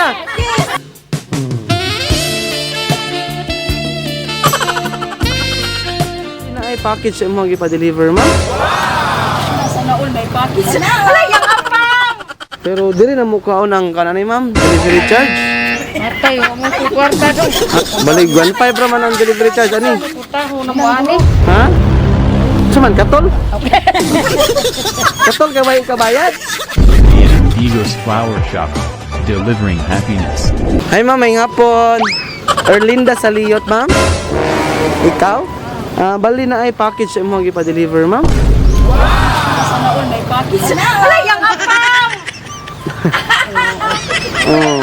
na. Na ay package sa imong gipa-deliver, ma'am. Sana all may package. Wala yung apam! Pero dili na mo kaon ang kanani, ma'am. Delivery charge. Matay, mo ko kwarta dong. Balik 1.5 ra man ang delivery charge ani. Putaho na mo ani. Ha? Suman katol? Katol ka ba kabayad? Digos Flower Shop, delivering happiness. Hi ma'am, may hapon. Erlinda Saliyot, ma'am. Ikaw? Bali na ay package sa imong gipa-deliver, ma'am. Sana all may package. Wala yung apam! Oh.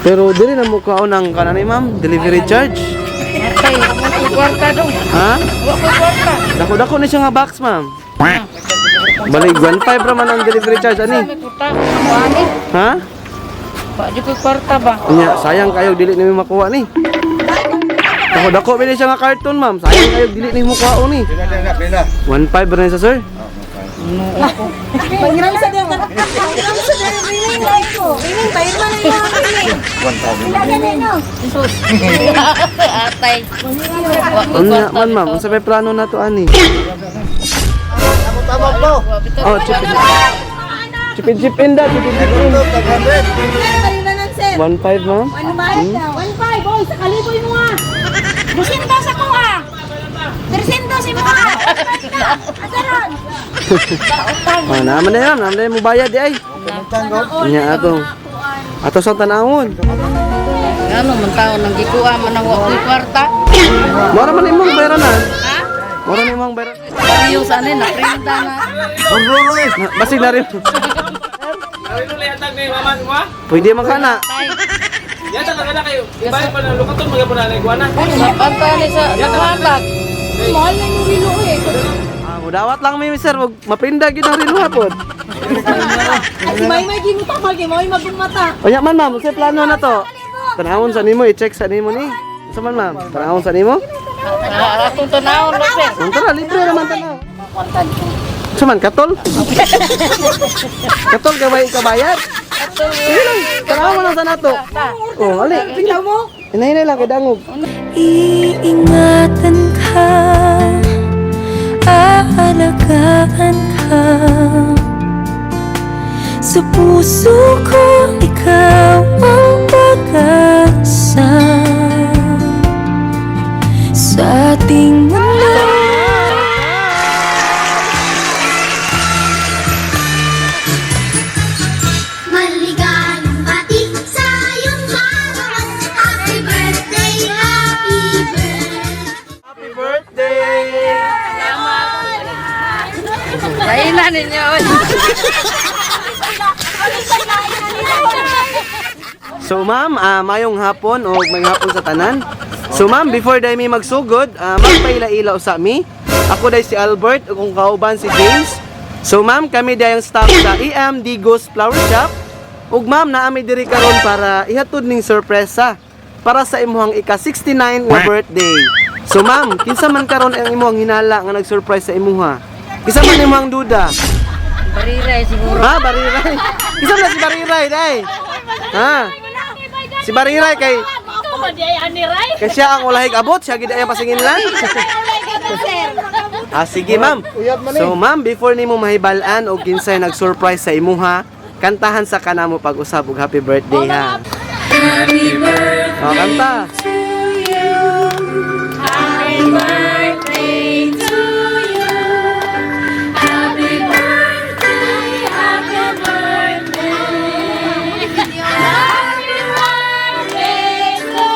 Pero dili na mo kaon ang kanani, ma'am. Delivery charge. Matay, mo ko kwarta dong. Ha? Wa ko kwarta. Dako-dako na siya nga box, ma'am. Bali 1.5 ra man ang delivery charge ani. Putaho na mo ani. Ha? Wa di ko kwarta ba? Unya, sayang kayo dili nimo makuha ni. Dako-dako bili siya nga karton, ma'am. Sayang kayo dili nimo makuha ni. Pila. 1.5 ra na sa sir. Pangiram sa din. Pangiram sa din. Riling life ko. Riling tayo man ang mga riling. 1,000. Sus. Atay. Unya man, ma'am. Unsa may plano na to ani? Tama po. Oh, chipin. Chipin da, chipin. Kayo na lang, sir. 1.5, ma'am. Ano ba? 1.5, boy. Sa kaliboy mo ah. Businto sa ko ah. Presento si mo ah. Asaron. Oh, naman na yan. Naman na yan mo bayad ay. Unya ato. Ato sa tanawon. Ano man tao nang gikuha man ang wa ko kwarta? Mora man imong bayran na. Ha? Mora man imong bayran. Iyo sa ani na printa na. Basig na rin. Pwede man kana. Ya talaga na kayo. Iba pa na lukaton mga po na iguana. Panta ni sa nakantak. Mahal na yung rilo eh. Mudawat lang mi sir, wag mapinda gid ang rilo hapon. Ay, may gimuta mal kay may magumata. Unya man ma'am, sa plano na to. Tanawon sa nimo, i-check sa nimo ni. Sa man ma'am, tanawon sa nimo? Atong tanawon na sir. Tara, libre naman tanaw. Suman katol? Katol ka ba kabayad? Sige lang, tanawon lang sa nato. Oh, ali. Tingnan mo. Inahinay lang kay dangog. Iingatan ka, aalagaan ka. Sa puso ko, ikaw ang pag-asa. Sa ating mundo, Maligayang bati sa iyong harapan. Happy birthday, happy birthday. Happy birthday! Kailan ninyo. So ma'am, mayong hapon o may hapon sa tanan. So ma'am, before day mi magsugod, magpaila-ilaw sa mi. Ako day si Albert, ug kung kauban si James. So ma'am, kami day ang staff sa EM Digos Flower Shop. Ug ma'am, naami diri karon para ihatod ning sorpresa para sa imuhang ika-69 nga birthday. So ma'am, kinsa man karon ang imuhang hinala nga nag-surprise sa imuha? Kinsa man imuhang duda? Bariray siguro. Ha, Bariray. Kinsa man si Bariray day? Ha? Si Bariray kay siya ang ulahig abot, siya gid ay pasinginlan. Sige ma'am. So ma'am, before nimo mahibalan og kinsay nag-surprise sa imuha, kantahan sa kanamo pag-usab og happy birthday ha. happy birthday Oh, kanta. to you. Happy birthday to you. Happy birthday, happy birthday. Happy birthday to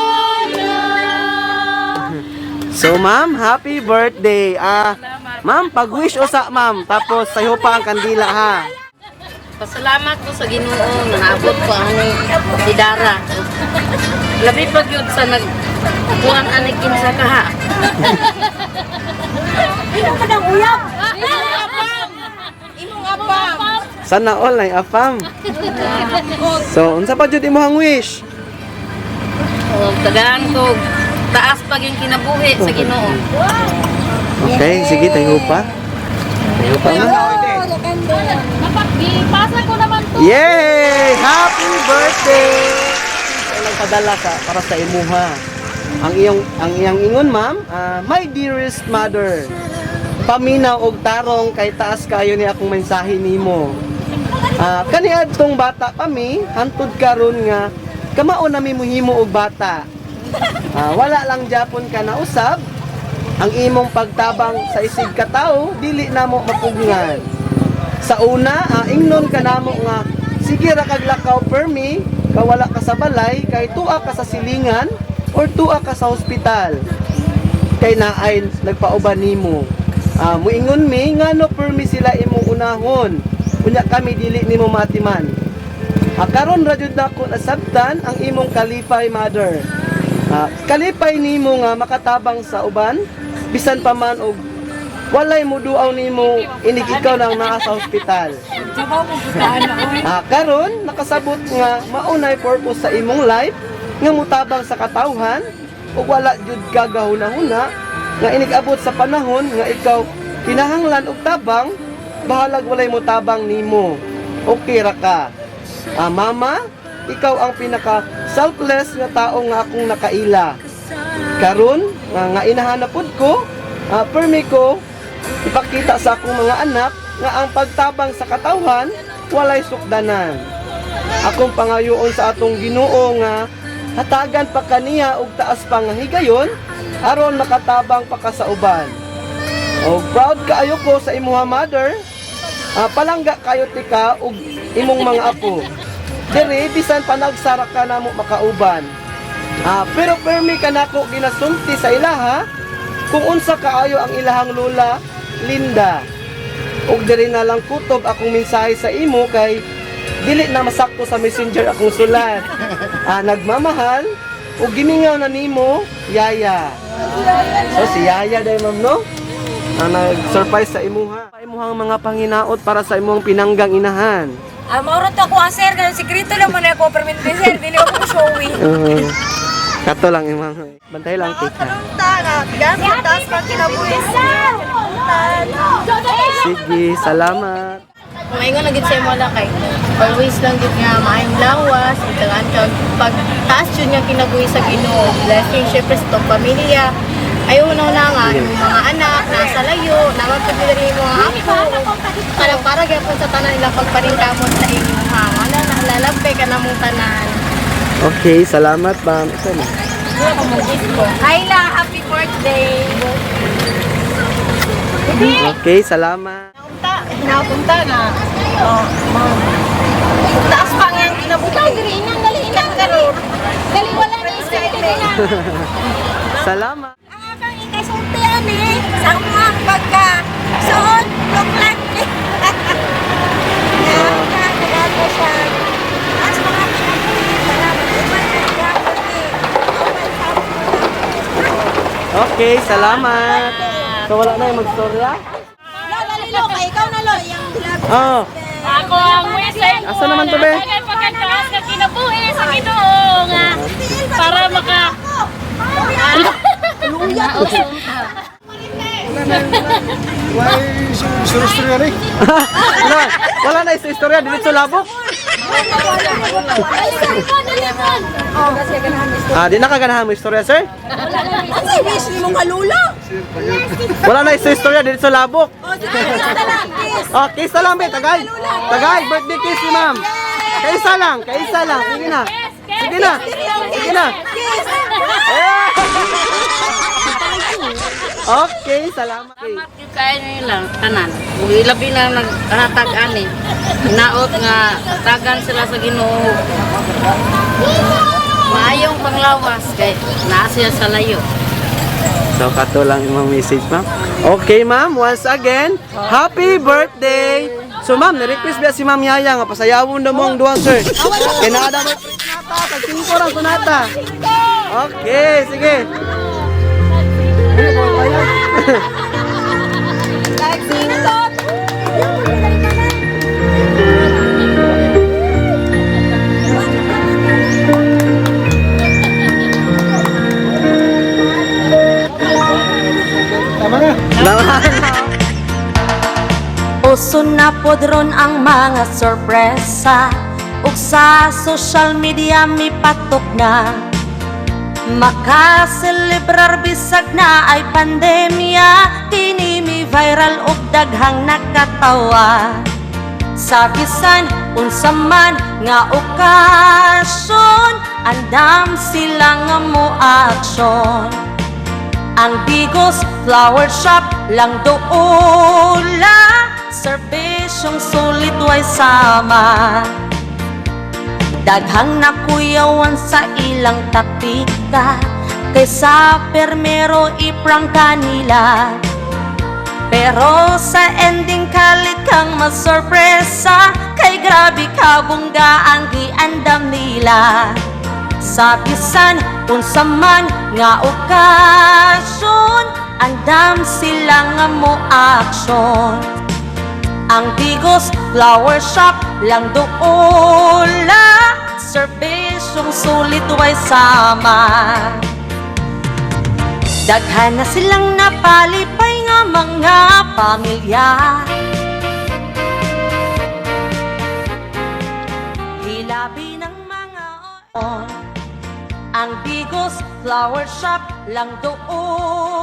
you. So ma'am, happy birthday. Ma'am, pag-wish usa ma'am, tapos sayo pa ang kandila ha. Pasalamat ko sa Ginoo nga naabot ko ang Dara. Labi pag yun sa nagkuhan ani kinsa ka ha. Tingnan ka ng uyab. Imong apam. Sana all ay afam. So, unsa pa jud imong wish? Tagaan ko taas pag yung kinabuhi sa Ginoo. Okay, sige, tayo pa. Tayo pa ma'am. Oh, maganda. Ipasa ko naman Yay! Happy birthday! Walang padala ka para sa imuha. Ang iyang ingon, ma'am, my dearest mother, paminaw og tarong kay taas kayo ni akong mensahe nimo. Kaniadtong bata kami, hantud karon nga kamao na mi muhimo og bata. Wala lang japon ka na usab, ang imong pagtabang sa isig ka tao dili namo mapugngan. Sa una, ingnon ka namo nga sige ra kag lakaw permi, kawala ka sa balay kay tuwa ka sa silingan or tuwa ka sa ospital. Kay naay nagpauban nimo. Muingon mi ngano permi sila imong unahon. Unya kami dili nimo matiman. Karon ra jud nako nasabtan ang imong kalipay mother. Kalipay nimo nga makatabang sa uban bisan pa man og walay muduaw nimo inig ikaw nang naa sa ospital. Karon nakasabot nga maunay purpose sa imong life nga mutabang sa katawhan ug wala jud ka gahuna-huna nga inig abot sa panahon nga ikaw kinahanglan og tabang bahalag walay mutabang nimo. Okay ra ka. Mama, ikaw ang pinaka selfless nga tao nga akong nakaila. Karon nga inahanapod ko, permi ko ipakita sa akong mga anak nga ang pagtabang sa katawhan walay sukdanan. Akong pangayoon sa atong Ginoo nga hatagan pa kaniya og taas pa nga higayon aron makatabang pa ka sa uban. Og proud kaayo ko sa imuha mother. Palangga kayo tika og imong mga apo. Diri bisan pa nagsara ka namo makauban. Pero permi ka nako ginasulti sa ilaha kung unsa kaayo ang ilahang lola Linda. Og diri na lang kutob akong mensahe sa imo kay dili na masakto sa messenger akong sulat. Nagmamahal ug gimingaw na nimo Yaya. So si Yaya day ma'am no? Nag-surprise sa imuha. Imuhang mga panginaot para sa imong pinanggang inahan. Mauro to ako, sir. Ganun, sikreto naman ako. Permit me, sir. Dili ako showy. Kato lang imong. Bantay lang tika. Gamit, taas pang kinabuhi. Sige, salamat. Maingon na gid sa imo la kay always lang gid nga maayong lawas, itagaan ka pag taas jud nga kinabuhi sa Ginoo. Blessing syempre sa tong pamilya. Ayaw na nga yung mga anak nasa layo, naman pag rin yung mga apo. Kalang para gapon sa tanan nila pagparingkamot sa inyo ha. Wala na lalabay ka na mong tanan. Okay, salamat ma'am. Ito na. Ayla, happy birthday. Okay, salamat. Hinapunta na. Taas pa nga yung kinabuhi. Dali wala na isip na. Salamat. Ang ikasultian eh. Sa mga pagka suot, luklat eh. Nagagawa siya. As mga kinabuhi. Okay, salamat. So wala na yung mag-storya? Lalo, ikaw na lo. Oh. Ako ang wisay ko. Asa naman to, be? Tagal pagkataas ka kinabuhi sa Ginoo nga para maka Wala na yung istorya, dito labok. Di na kaganahan mo istorya, sir? Ay, wish mo kalula. Wala na yung istorya, dito labok. Oh, kiss na lang, be. Tagay. Tagay, birthday kiss ni ma'am. Kaisa lang. Sige na. Sige na. Sige na. Okay, salamat. Salamat yung kain nila tanan. Ug labi na naghatag ani. Hinaot nga tagan sila sa Ginoo. Maayong panglawas kay naa siya sa layo. So, kato lang yung message, ma'am. Okay, ma'am. Once again, happy birthday! So, ma'am, na-request ba si Ma'am Yaya nga pasayawon na mo ang duwang, sir? Kinada mo nata, tag-5 lang kunata. Okay, sige. Uso na na podron ang mga sorpresa, ug sa social media mi patok na makaselebrar bisag na ay pandemya. Kini mi viral ug daghang nakatawa. Sa bisan unsa man nga okasyon, andam sila nga mo aksyon. Ang Bigos Flower Shop lang doola, serbisyong sulit way sama. Daghang nakuyawan sa ilang taktika, kaysa permero iprangka nila. Pero sa ending kalit kang masorpresa, kay grabe ka bungga ang giandam nila. Sa bisan unsa man nga okasyon, andam sila nga mo aksyon. Ang Bigos Flower Shop lang doola, serbisyong sulit way sama. Daghan na silang napalipay nga mga pamilya. Hilabi ng mga on. Ang Bigos Flower Shop lang doon